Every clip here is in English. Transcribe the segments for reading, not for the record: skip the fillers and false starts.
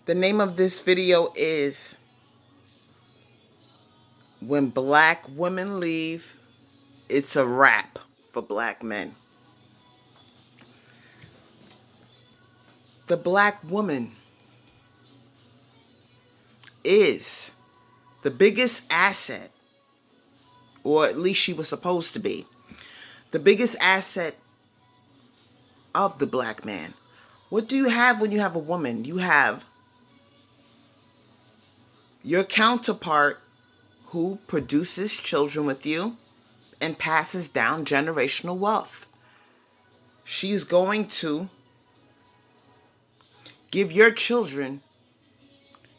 The name of this video is When Black Women Leave, It's a Wrap for Black Men. The black woman is the biggest asset, or at least she was supposed to be, the biggest asset of the black man. What do you have when you have a woman? You have your counterpart who produces children with you and passes down generational wealth. She's going to give your children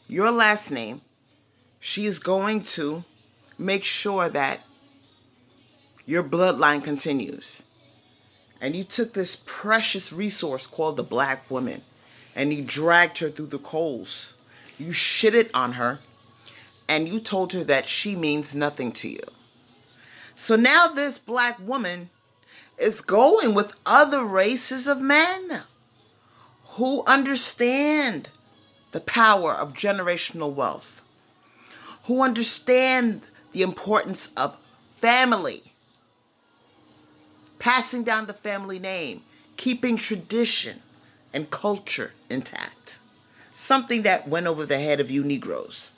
your last name. She is going to make sure that your bloodline continues. And you took this precious resource called the black woman and you dragged her through the coals. You shitted on her and you told her that she means nothing to you. So now this black woman is going with other races of men who understand the power of generational wealth, who understand the importance of family, passing down the family name, keeping tradition and culture intact. Something that went over the head of you Negroes.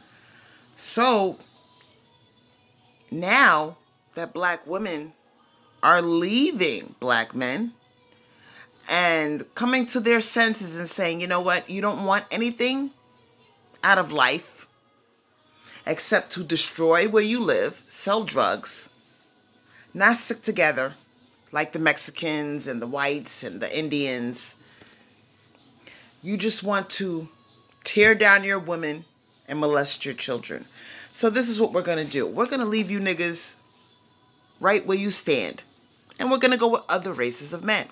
So now that black women are leaving black men and coming to their senses and saying, you know what, you don't want anything out of life except to destroy where you live, sell drugs, not stick together like the Mexicans and the whites and the Indians. You just want to tear down your women and molest your children. So this is what we're going to do. We're going to leave you niggas right where you stand. And we're going to go with other races of men.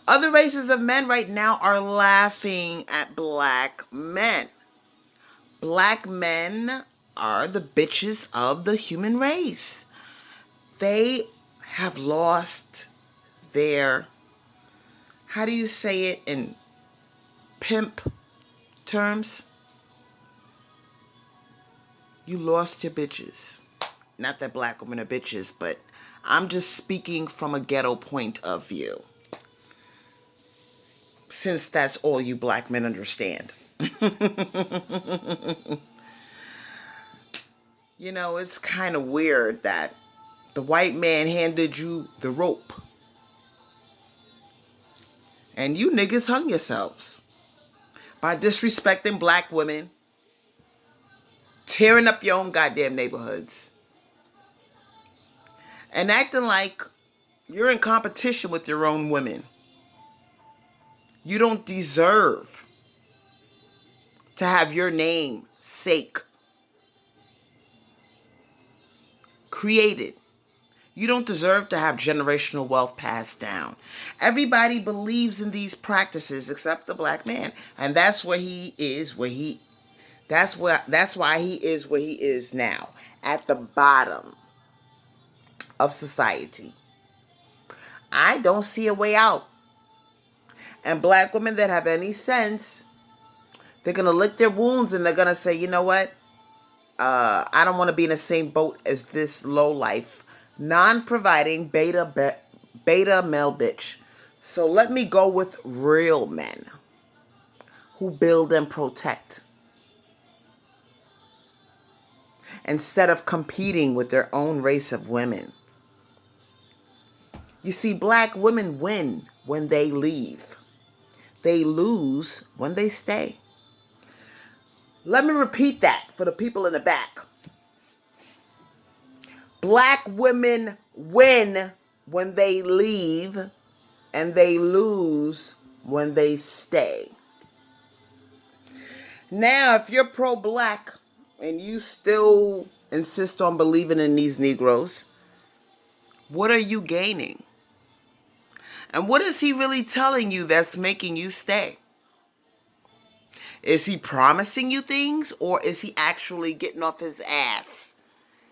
Other races of men right now are laughing at black men. Black men are the bitches of the human race. They have lost their, how do you say it in pimp terms? You lost your bitches. Not that black women are bitches, but I'm just speaking from a ghetto point of view, since that's all you black men understand. You know, it's kind of weird that the white man handed you the rope and you niggas hung yourselves by disrespecting black women, tearing up your own goddamn neighborhoods, and acting like you're in competition with your own women. You don't deserve to have your name sake created. You don't deserve to have generational wealth passed down. Everybody believes in these practices except the black man. And that's where he is that's why he is where he is now, at the bottom of society. I don't see a way out. And black women that have any sense, they're going to lick their wounds and they're going to say, you know what? I don't want to be in the same boat as this low life, non-providing beta male bitch. So let me go with real men who build and protect, instead of competing with their own race of women. You see, black women win when they leave. They lose when they stay. Let me repeat that for the people in the back. Black women win when they leave, and they lose when they stay. Now, if you're pro-black and you still insist on believing in these Negroes, what are you gaining? And what is he really telling you that's making you stay? Is he promising you things, or is he actually getting off his ass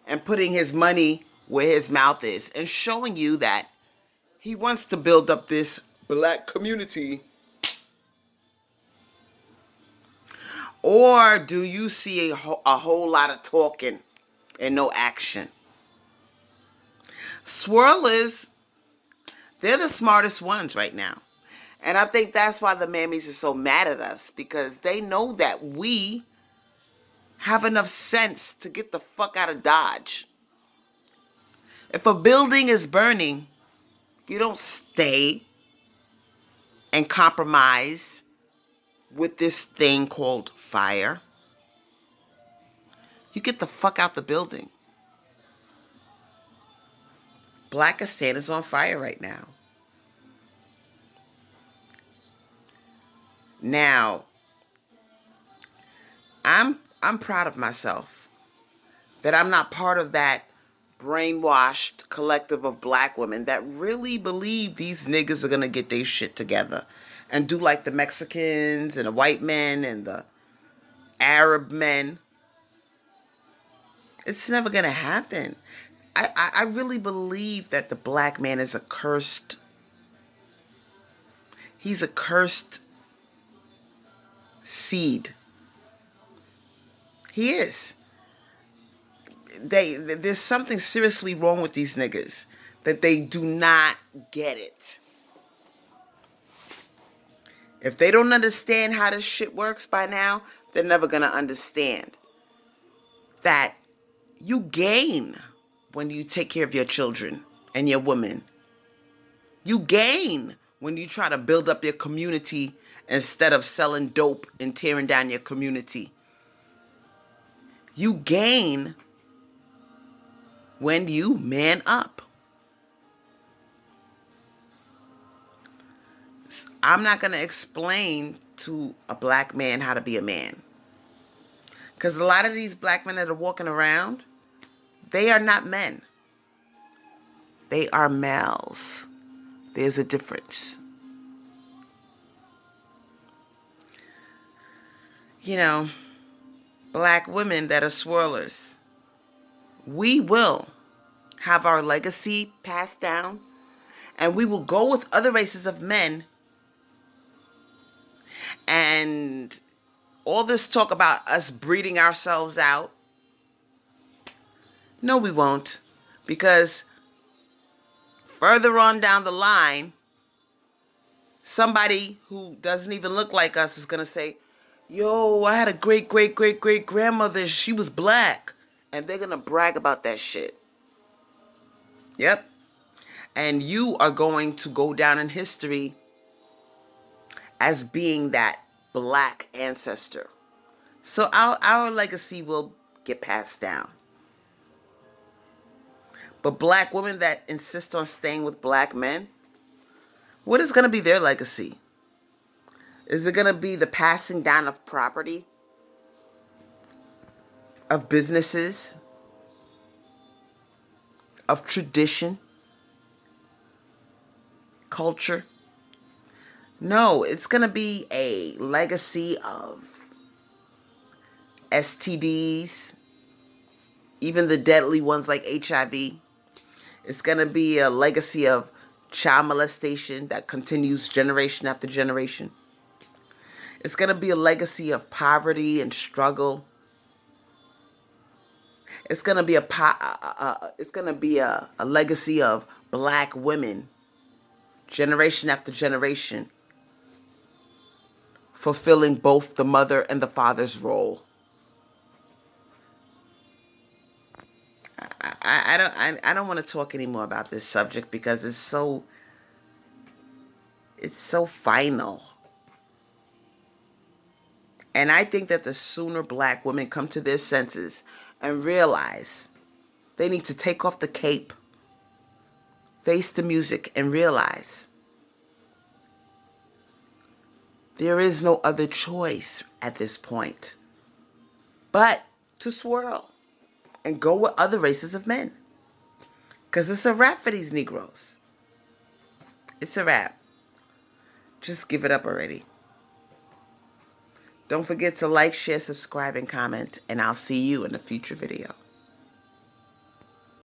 and putting his money where his mouth is and showing you that he wants to build up this black community Or do you see a whole lot of talking and no action? Swirlers, they're the smartest ones right now. And I think that's why the mammies are so mad at us, because they know that we have enough sense to get the fuck out of Dodge. If a building is burning, you don't stay and compromise with this thing called fire. You get the fuck out the building. Blackistan is on fire right now. Now, I'm proud of myself that I'm not part of that brainwashed collective of black women that really believe these niggas are gonna get their shit together and do like the Mexicans and the white men and the Arab men. It's never gonna happen. I really believe that the black man is he's a cursed seed. He is. There's something seriously wrong with these niggas, that they do not get it. If they don't understand how this shit works by now, they're never gonna understand that you gain when you take care of your children and your women. You gain when you try to build up your community instead of selling dope and tearing down your community. You gain when you man up. I'm not going to explain to a black man how to be a man. Because a lot of these black men that are walking around, they are not men. They are males. There's a difference. You know, black women that are swirlers, we will have our legacy passed down, and we will go with other races of men. And all this talk about us breeding ourselves out, no, we won't. Because further on down the line, somebody who doesn't even look like us is going to say, yo, I had a great, great, great, great grandmother. She was black. And they're going to brag about that shit. Yep. And you are going to go down in history as being that black ancestor. So our legacy will get passed down. But black women that insist on staying with black men, what is going to be their legacy? Is it going to be the passing down of property? Of businesses? Of tradition? Culture? No, it's going to be a legacy of STDs, even the deadly ones like HIV. It's going to be a legacy of child molestation that continues generation after generation. It's going to be a legacy of poverty and struggle. It's going to be a legacy of black women, generation after generation, fulfilling both the mother and the father's role. I don't want to talk anymore about this subject because it's so final. And I think that the sooner black women come to their senses and realize they need to take off the cape, face the music, and realize there is no other choice at this point but to swirl and go with other races of men. Because it's a wrap for these Negroes. It's a wrap. Just give it up already. Don't forget to like, share, subscribe, and comment. And I'll see you in a future video.